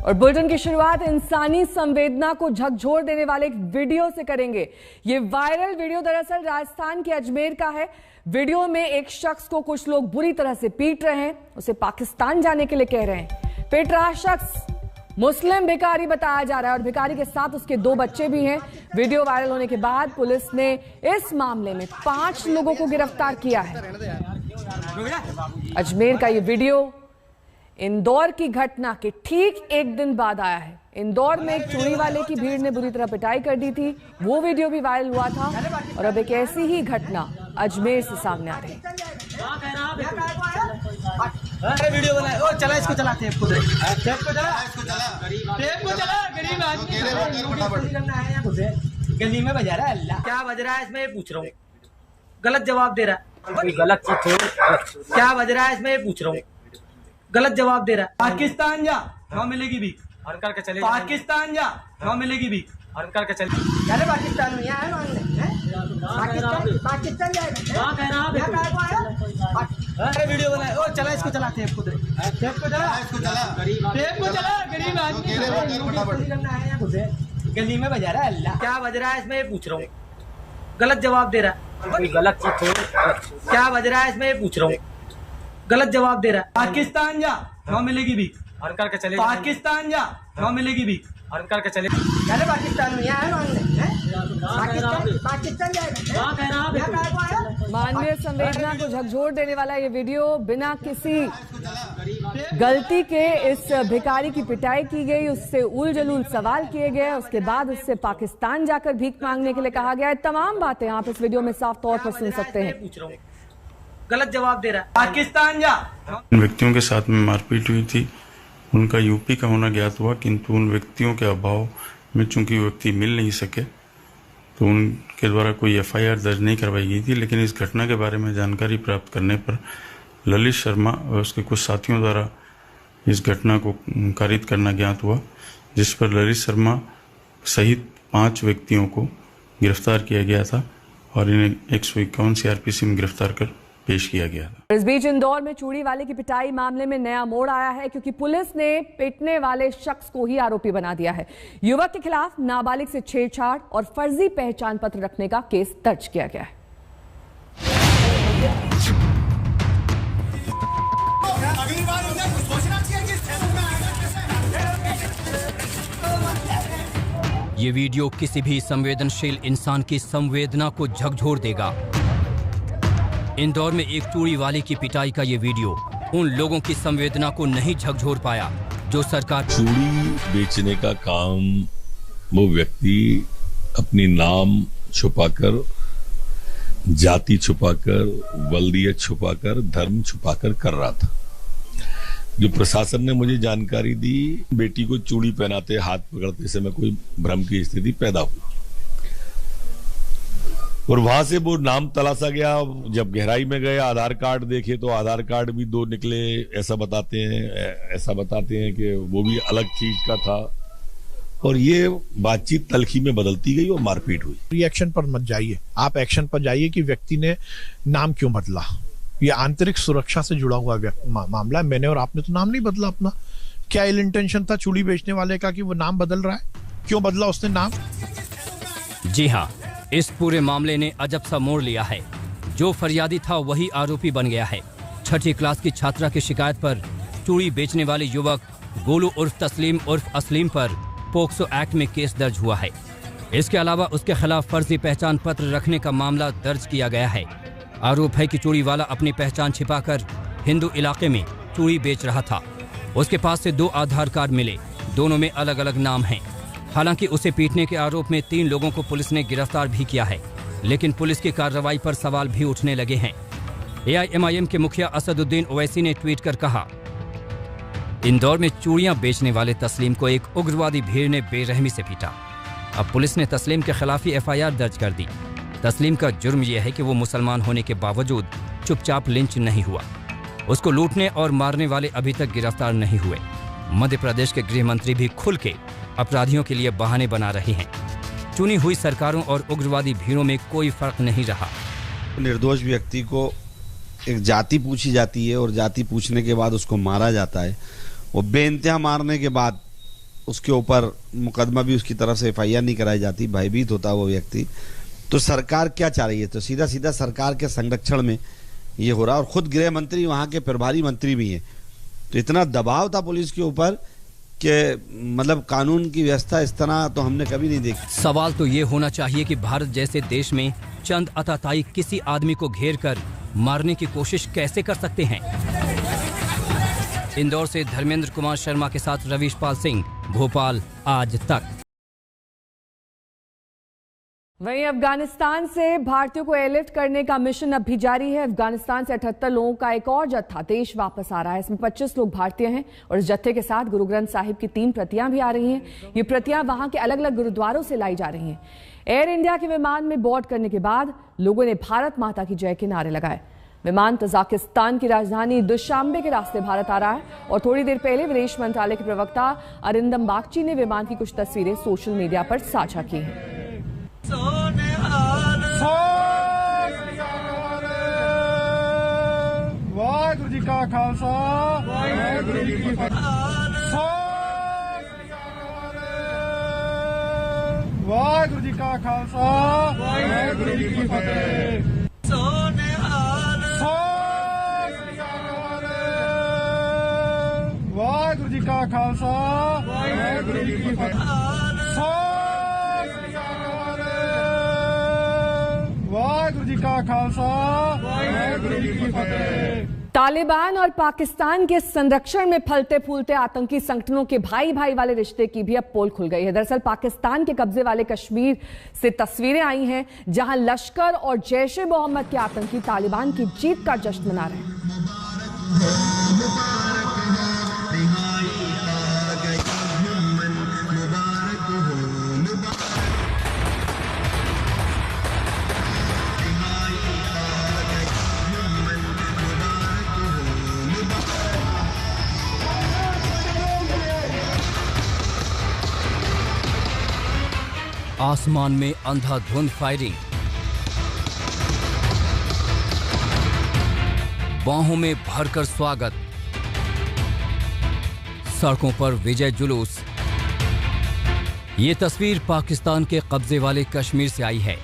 और बुलेटिन की शुरुआत इंसानी संवेदना को झकझोर देने वाले एक वीडियो से करेंगे। ये वायरल वीडियो दरअसल राजस्थान के अजमेर का है। वीडियो में एक शख्स को कुछ लोग बुरी तरह से पीट रहे हैं, उसे पाकिस्तान जाने के लिए कह रहे हैं। पीट रहा शख्स मुस्लिम भिखारी बताया जा रहा है और भिखारी के साथ उसके 2 बच्चे भी हैं। वीडियो वायरल होने के बाद पुलिस ने इस मामले में 5 लोगों को गिरफ्तार किया है। अजमेर का ये वीडियो इंदौर की घटना के ठीक एक दिन बाद आया है। इंदौर में एक चोरी वाले की भीड़ ने बुरी तरह पिटाई कर दी थी, वो वीडियो भी वायरल हुआ था और अब एक ऐसी ही घटना अजमेर से सामने आ रही है। वीडियो बनाए ओ चला इसको चलाते हैं, गली में बजा रहा है। अल्लाह क्या बज रहा है इसमें, ये पूछ रहा हूँ। गलत जवाब दे रहा है, गलत चीज क्या बज रहा है इसमें, ये पूछ रहा हूँ। गलत जवाब दे रहा है। पाकिस्तान जा वहाँ मिलेगी भी और करके चले, पाकिस्तान जा वहाँ मिलेगी भी और करके चले। चले पाकिस्तान में यहाँ पाकिस्तान जाएगा। वीडियो बनाए ओ चला इसको चलाते हैं, गरीब आदमी गली में बजा रहा है। अल्लाह क्या बज रहा है इसमें, ये पूछ रहा हूँ। गलत जवाब दे रहा है, गलत चीज क्या बज रहा है इसमें, ये पूछ रहा हूँ। गलत जवाब दे रहा है। पाकिस्तान जा वहाँ मिलेगी भी और करके चले, पाकिस्तान जा वहाँ मिलेगी भी और करके चले। चले पाकिस्तान में यहाँ पाकिस्तान जाएगा। मानवीय संवेदना को झकझोर देने वाला ये वीडियो, बिना किसी गलती के इस भिखारी की पिटाई की गई, उससे उल जलूल सवाल किए गए, उसके बाद उससे पाकिस्तान जाकर भीख मांगने के लिए कहा गया है। तमाम बातें आप इस वीडियो में साफ तौर पर सुन सकते हैं। गलत जवाब दे रहा है। पाकिस्तान जा। व्यक्तियों के साथ में मारपीट हुई थी, उनका यूपी का होना ज्ञात हुआ, किंतु उन व्यक्तियों के अभाव में चूंकि व्यक्ति मिल नहीं सके तो उनके द्वारा कोई एफआईआर दर्ज नहीं करवाई गई थी। लेकिन इस घटना के बारे में जानकारी प्राप्त करने पर ललित शर्मा और उसके कुछ साथियों द्वारा इस घटना को कारित करना ज्ञात हुआ, जिस पर ललित शर्मा सहित 5 व्यक्तियों को गिरफ्तार किया गया था और इन्हें 151 सीआरपीसी में गिरफ्तार कर पेश किया गया था। इस बीच इंदौर में चूड़ी वाले की पिटाई मामले में नया मोड़ आया है, क्योंकि पुलिस ने पीटने वाले शख्स को ही आरोपी बना दिया है। युवक के खिलाफ नाबालिग से छेड़छाड़ और फर्जी पहचान पत्र रखने का केस दर्ज किया गया है। ये वीडियो किसी भी संवेदनशील इंसान की संवेदना को झकझोर देगा। इंदौर में एक चूड़ी वाले की पिटाई का ये वीडियो उन लोगों की संवेदना को नहीं झकझोर पाया जो सरकार। चूड़ी बेचने का काम वो व्यक्ति अपनी नाम छुपाकर, जाति छुपाकर, वल्दियत छुपाकर, धर्म छुपाकर कर रहा था। जो प्रशासन ने मुझे जानकारी दी, बेटी को चूड़ी पहनाते हाथ पकड़ते समय कोई भ्रम की स्थिति पैदा हुई और वहां से वो नाम तलाशा गया। जब गहराई में गए, आधार कार्ड देखे तो आधार कार्ड भी 2 निकले, ऐसा बताते हैं कि वो भी अलग चीज का था और ये बातचीत तलखी में बदलती गई और मारपीट हुई। रिएक्शन पर मत जाइए, आप एक्शन पर जाइए कि व्यक्ति ने नाम क्यों बदला। ये आंतरिक सुरक्षा से जुड़ा हुआ मामला है। मैंने और आपने तो नाम नहीं बदला अपना। क्या इल इंटेंशन था चूड़ी बेचने वाले का कि वो नाम बदल रहा है? क्यों बदला उसने नाम? जी हाँ, इस पूरे मामले ने अजब सा मोड़ लिया है। जो फरियादी था वही आरोपी बन गया है। 6ठी क्लास की छात्रा की शिकायत पर चूड़ी बेचने वाले युवक गोलू उर्फ तस्लीम उर्फ असलीम पर पोक्सो एक्ट में केस दर्ज हुआ है। इसके अलावा उसके खिलाफ फर्जी पहचान पत्र रखने का मामला दर्ज किया गया है। आरोप है कि चूड़ी वाला अपनी पहचान छिपाकर हिंदू इलाके में चूड़ी बेच रहा था। उसके पास से 2 आधार कार्ड मिले, दोनों में अलग अलग नाम हैं। हालांकि उसे पीटने के आरोप में 3 लोगों को पुलिस ने गिरफ्तार भी किया है, लेकिन पुलिस की कार्रवाई पर सवाल भी उठने लगे हैं। AIMIM के मुखिया असदुद्दीन ओवैसी ने ट्वीट कर कहा, इंदौर में चूड़ियां बेचने वाले तस्लीम को एक उग्रवादी भीड़ ने बेरहमी से पीटा। अब पुलिस ने तस्लीम के खिलाफ FIR दर्ज कर दी। तस्लीम का जुर्म यह है कि वो मुसलमान होने के बावजूद चुपचाप लिंच नहीं हुआ। उसको लूटने और मारने वाले अभी तक गिरफ्तार नहीं हुए। मध्य प्रदेश के गृह मंत्री भी खुल के अपराधियों के लिए बहाने बना रहे हैं। चुनी हुई सरकारों और उग्रवादी भीड़ों में कोई फर्क नहीं रहा। निर्दोष व्यक्ति को एक जाति पूछी जाती है और जाति पूछने के बाद उसको मारा जाता है। वो बेइंतहा मारने के बाद उसके ऊपर मुकदमा भी उसकी तरफ से FIR नहीं कराई जाती, भयभीत होता वो व्यक्ति, तो सरकार क्या चाह रही है? तो सीधा सीधा सरकार के संरक्षण में ये हो रहा, और खुद गृह मंत्री वहां के प्रभारी मंत्री भी हैं। तो इतना दबाव था पुलिस के ऊपर कि मतलब कानून की व्यवस्था इस तरह तो हमने कभी नहीं देखी। सवाल तो ये होना चाहिए कि भारत जैसे देश में चंद आतताई किसी आदमी को घेर कर मारने की कोशिश कैसे कर सकते हैं। इंदौर से धर्मेंद्र कुमार शर्मा के साथ रवीश पाल सिंह, भोपाल, आज तक। वहीं अफगानिस्तान से भारतीयों को एयरलिफ्ट करने का मिशन अब भी जारी है। अफगानिस्तान से 78 लोगों का एक और जत्था देश वापस आ रहा है। इसमें 25 लोग भारतीय हैं और इस जत्थे के साथ गुरु ग्रंथ साहिब की 3 प्रतियां भी आ रही हैं। ये प्रतियां वहां के अलग अलग गुरुद्वारों से लाई जा रही हैं। एयर इंडिया के विमान में बोर्ड करने के बाद लोगों ने भारत माता की जय के नारे लगाए। विमान तजाकिस्तान की राजधानी दुशांबे के रास्ते भारत आ रहा है और थोड़ी देर पहले विदेश मंत्रालय के प्रवक्ता अरिंदम बागची ने विमान की कुछ तस्वीरें सोशल मीडिया पर साझा की हैं। वाहिगुरु जी का खालसा, वाहिगुरु जी की फतेह। वाहिगुरु जी का खालसा, वाहिगुरु जी की फतेह। वाहिगुरु जी का खालसा, वाहिगुरु जी की फतेह। वाहिगुरु जी का खालसा, वाहिगुरु जी की फतेह। तालिबान और पाकिस्तान के संरक्षण में फलते फूलते आतंकी संगठनों के भाई भाई वाले रिश्ते की भी अब पोल खुल गई है। दरअसल पाकिस्तान के कब्जे वाले कश्मीर से तस्वीरें आई हैं जहां लश्कर और जैश ए मोहम्मद के आतंकी तालिबान की जीत का जश्न मना रहे हैं। आसमान में अंधाधुंध फायरिंग, बाहों में भरकर स्वागत, सड़कों पर विजय जुलूस। ये तस्वीर पाकिस्तान के कब्जे वाले कश्मीर से आई है।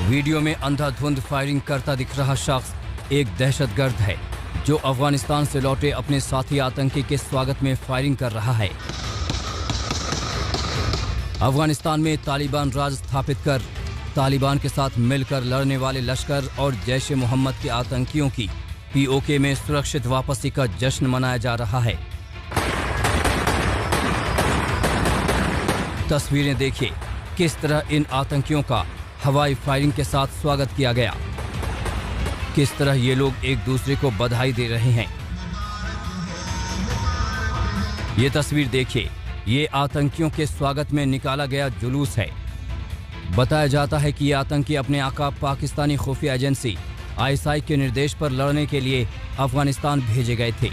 वीडियो में अंधाधुंध फायरिंग करता दिख रहा शख्स एक दहशतगर्द है जो अफगानिस्तान से लौटे अपने साथी आतंकी के स्वागत में फायरिंग कर रहा है। अफगानिस्तान में तालिबान राज स्थापित कर तालिबान के साथ मिलकर लड़ने वाले लश्कर और जैश ए मोहम्मद के आतंकियों की POK में सुरक्षित वापसी का जश्न मनाया जा रहा है। तस्वीरें देखिए किस तरह इन आतंकियों का हवाई फायरिंग के साथ स्वागत किया गया, किस तरह ये लोग एक दूसरे को बधाई दे रहे हैं। ये तस्वीर देखिए, ये आतंकियों के स्वागत में निकाला गया जुलूस है। बताया जाता है कि ये आतंकी अपने आका पाकिस्तानी खुफिया एजेंसी ISI के निर्देश पर लड़ने के लिए अफगानिस्तान भेजे गए थे।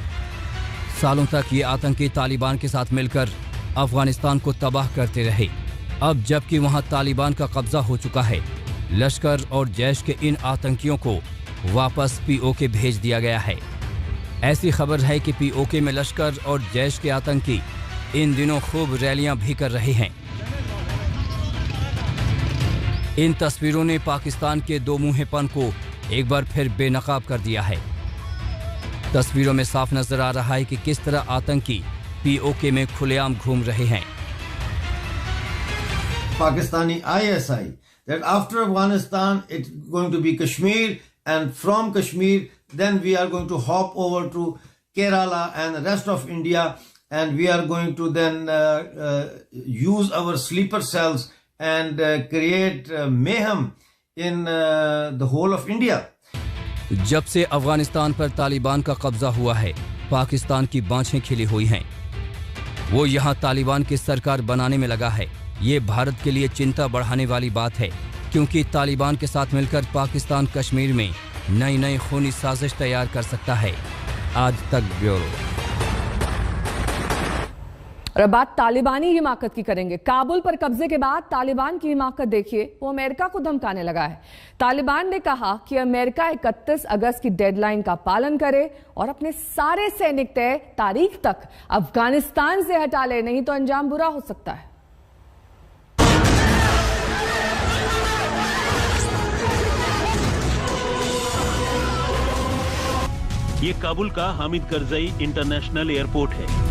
सालों तक ये आतंकी तालिबान के साथ मिलकर अफगानिस्तान को तबाह करते रहे। अब जबकि वहां तालिबान का कब्जा हो चुका है, लश्कर और जैश के इन आतंकियों को वापस POK भेज दिया गया है। ऐसी खबर है कि POK में लश्कर और जैश के आतंकी इन दिनों खूब रैलियां भी कर रहे हैं। इन तस्वीरों ने पाकिस्तान के दो मुंहेपन को एक बार फिर बेनकाब कर दिया है। तस्वीरों में साफ नजर आ रहा है कि किस तरह आतंकी POK में खुलेआम घूम रहे हैं। Pakistani ISI that after Afghanistan it's going to be Kashmir, and from Kashmir then we are going to hop over to Kerala and the rest of India, and we are going to then use our sleeper cells and create mayhem in the whole of India. जब से अफगानिस्तान पर तालिबान का कब्जा हुआ है, पाकिस्तान की बाँछें खिली हुई हैं। वो यहाँ तालिबान की सरकार बनाने में लगा है। ये भारत के लिए चिंता बढ़ाने वाली बात है, क्योंकि तालिबान के साथ मिलकर पाकिस्तान कश्मीर में नई नई खूनी साजिश तैयार कर सकता है। आज तक ब्यूरो। और अब बात तालिबानी हिमाकत की करेंगे। काबुल पर कब्जे के बाद तालिबान की हिमाकत देखिए, वो अमेरिका को धमकाने लगा है। तालिबान ने कहा कि अमेरिका 31 अगस्त की डेडलाइन का पालन करे और अपने सारे सैनिक तय तारीख तक अफगानिस्तान से हटा ले, नहीं तो अंजाम बुरा हो सकता है। ये काबुल का हामिद करजई इंटरनेशनल एयरपोर्ट है।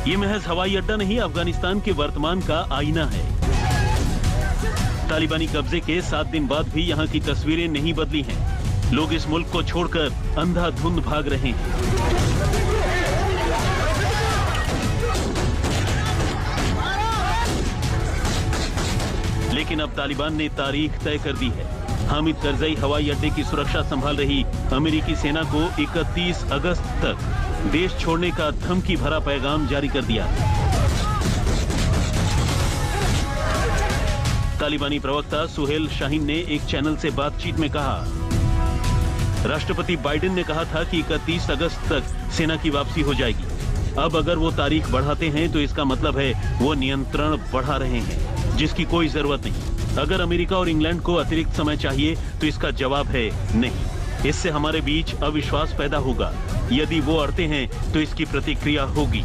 ये महज हवाई अड्डा नहीं, अफगानिस्तान के वर्तमान का आईना है। तालिबानी कब्जे के 7 दिन बाद भी यहाँ की तस्वीरें नहीं बदली हैं। लोग इस मुल्क को छोड़कर अंधाधुंध भाग रहे हैं। लेकिन अब तालिबान ने तारीख तय कर दी है। हामिद करजई हवाई अड्डे की सुरक्षा संभाल रही अमेरिकी सेना को 31 अगस्त तक देश छोड़ने का धमकी भरा पैगाम जारी कर दिया। तालिबानी प्रवक्ता सुहेल शाहीन ने एक चैनल से बातचीत में कहा, राष्ट्रपति बाइडेन ने कहा था कि 31 अगस्त तक सेना की वापसी हो जाएगी। अब अगर वो तारीख बढ़ाते हैं तो इसका मतलब है वो नियंत्रण बढ़ा रहे हैं, जिसकी कोई जरूरत नहीं। अगर अमेरिका और इंग्लैंड को अतिरिक्त समय चाहिए तो इसका जवाब है नहीं। इससे हमारे बीच अविश्वास पैदा होगा। यदि वो अड़ते हैं तो इसकी प्रतिक्रिया होगी।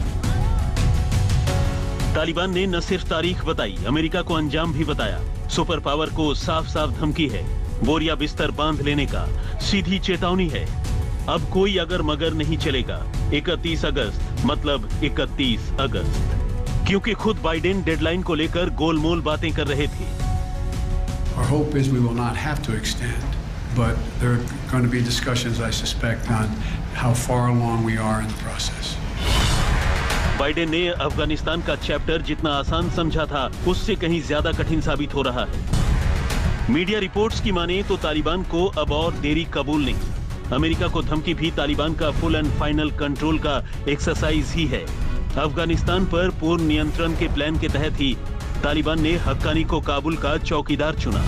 तालिबान ने न सिर्फ तारीख बताई, अमेरिका को अंजाम भी बताया। सुपर पावर को साफ साफ धमकी है, बोरिया बिस्तर बांध लेने का, सीधी चेतावनी है। अब कोई अगर मगर नहीं चलेगा। 31 अगस्त मतलब 31 अगस्त, क्योंकि खुद बाइडेन डेडलाइन को लेकर गोलमोल बातें कर रहे थे। Our hope is we will not have to extend, but there are going to be discussions, I suspect, on how far along we are in the process. Biden ने अफगानिस्तान का चैप्टर जितना आसान समझा था, उससे कहीं ज्यादा कठिन साबित हो रहा है। मीडिया रिपोर्ट्स की माने तो तालिबान को अब और देरी कबूल नहीं। अमेरिका को धमकी भी तालिबान का फुल एंड फाइनल कंट्रोल का एक्सरसाइज ही है। अफगानिस्तान पर पूर्ण नियंत्रण के प्लान के तहत ही तालिबान ने हक्कानी को काबुल का चौकीदार चुना।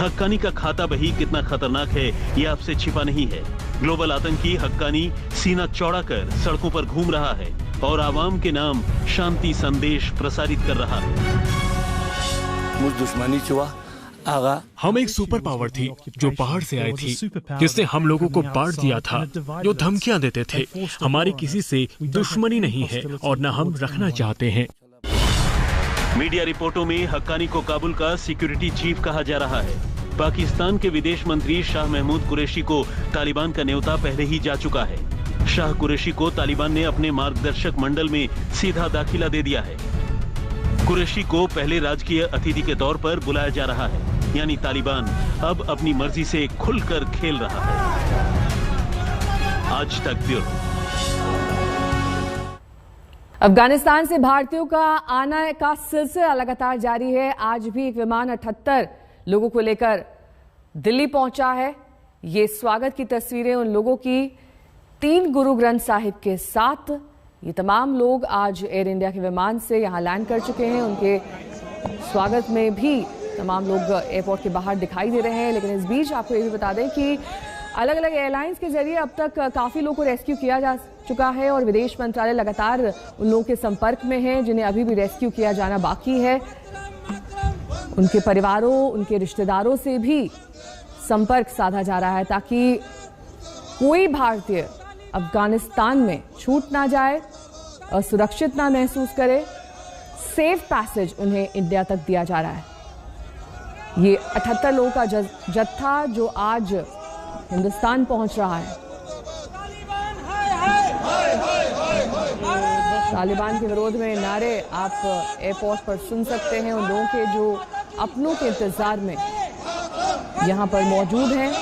हक्कानी का खाता बही कितना खतरनाक है, यह आपसे छिपा नहीं है। ग्लोबल आतंकी हक्कानी सीना चौड़ा कर सड़कों पर घूम रहा है और आवाम के नाम शांति संदेश प्रसारित कर रहा है। मुझ दुश्मनी चुआ आगा, हम एक सुपर पावर थी जो पहाड़ से आई थी, जिसने हम लोगों को बांट दिया था, जो धमकियां देते थे। हमारी किसी से दुश्मनी नहीं है और न हम रखना चाहते हैं। मीडिया रिपोर्टों में हक्कानी को काबुल का सिक्योरिटी चीफ कहा जा रहा है। पाकिस्तान के विदेश मंत्री शाह महमूद कुरैशी को तालिबान का न्योता पहले ही जा चुका है। शाह कुरैशी को तालिबान ने अपने मार्गदर्शक मंडल में सीधा दाखिला दे दिया है। कुरैशी को पहले राजकीय अतिथि के तौर पर बुलाया जा रहा है, यानी तालिबान अब अपनी मर्जी से खुलकर खेल रहा है। आज तक ब्यूरो। अफगानिस्तान से भारतीयों का आना का सिलसिला लगातार जारी है। आज भी एक विमान 78 लोगों को लेकर दिल्ली पहुंचा है। ये स्वागत की तस्वीरें उन लोगों की 3 गुरु ग्रंथ साहिब के साथ। ये तमाम लोग आज एयर इंडिया के विमान से यहां लैंड कर चुके हैं। उनके स्वागत में भी तमाम लोग एयरपोर्ट के बाहर दिखाई दे रहे हैं। लेकिन इस बीच आपको ये भी बता दें कि अलग अलग एयरलाइंस के जरिए अब तक काफ़ी लोगों को रेस्क्यू किया जा चुका है और विदेश मंत्रालय लगातार उन लोगों के संपर्क में है जिन्हें अभी भी रेस्क्यू किया जाना बाकी है। उनके परिवारों, उनके रिश्तेदारों से भी संपर्क साधा जा रहा है ताकि कोई भारतीय अफगानिस्तान में छूट ना जाए, असुरक्षित ना महसूस करे। सेफ पैसेज उन्हें इंडिया तक दिया जा रहा है। ये 78 लोगों का जत्था जो आज हिंदुस्तान पहुंच रहा है। तालिबान के विरोध में नारे आप एयरपोर्ट पर सुन सकते हैं उन लोगों के जो अपनों के इंतजार में यहां पर मौजूद हैं।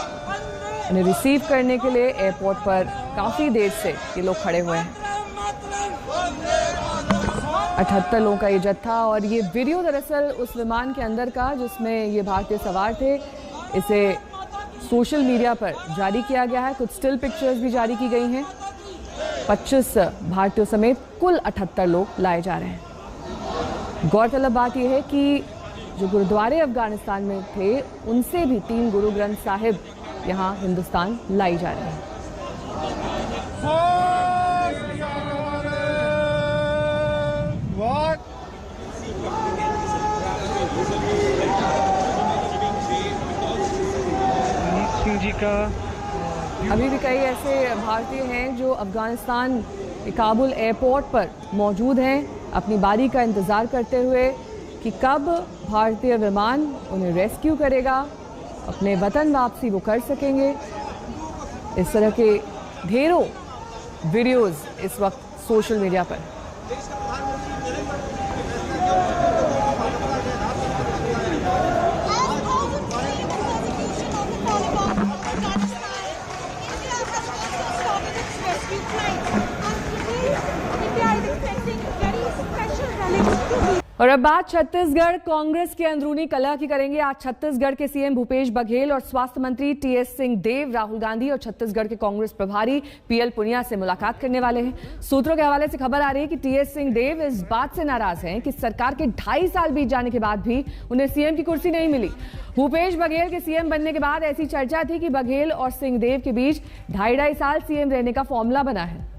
उन्हें रिसीव करने के लिए एयरपोर्ट पर काफी देर से ये लोग खड़े हुए हैं। 78 लोगों का ये जत्था और ये वीडियो दरअसल उस विमान के अंदर का जिसमें ये भारतीय सवार थे, इसे सोशल मीडिया पर जारी किया गया है। कुछ स्टिल पिक्चर्स भी जारी की गई हैं। 25 भारतीयों समेत कुल 78 लोग लाए जा रहे हैं। गौरतलब बात यह है कि जो गुरुद्वारे अफगानिस्तान में थे उनसे भी 3 गुरु ग्रंथ साहिब यहाँ हिंदुस्तान लाई जा रही है। सिंह जी का अभी भी कई ऐसे भारतीय हैं जो अफगानिस्तान के काबुल एयरपोर्ट पर मौजूद हैं, अपनी बारी का इंतज़ार करते हुए कि कब भारतीय विमान उन्हें रेस्क्यू करेगा, अपने वतन वापसी वो कर सकेंगे। इस तरह के ढेरों वीडियोस इस वक्त सोशल मीडिया पर। और अब बात छत्तीसगढ़ कांग्रेस के अंदरूनी कलह की करेंगे। आज छत्तीसगढ़ के सीएम भूपेश बघेल और स्वास्थ्य मंत्री टीएस सिंहदेव राहुल गांधी और छत्तीसगढ़ के कांग्रेस प्रभारी पीएल पुनिया से मुलाकात करने वाले हैं। सूत्रों के हवाले से खबर आ रही है कि टीएस सिंहदेव इस बात से नाराज हैं कि सरकार के 2.5 साल बीत जाने के बाद भी उन्हें सीएम की कुर्सी नहीं मिली। भूपेश बघेल के सीएम बनने के बाद ऐसी चर्चा थी कि बघेल और सिंहदेव के बीच 2.5 साल सीएम रहने का फॉर्मूला बना है।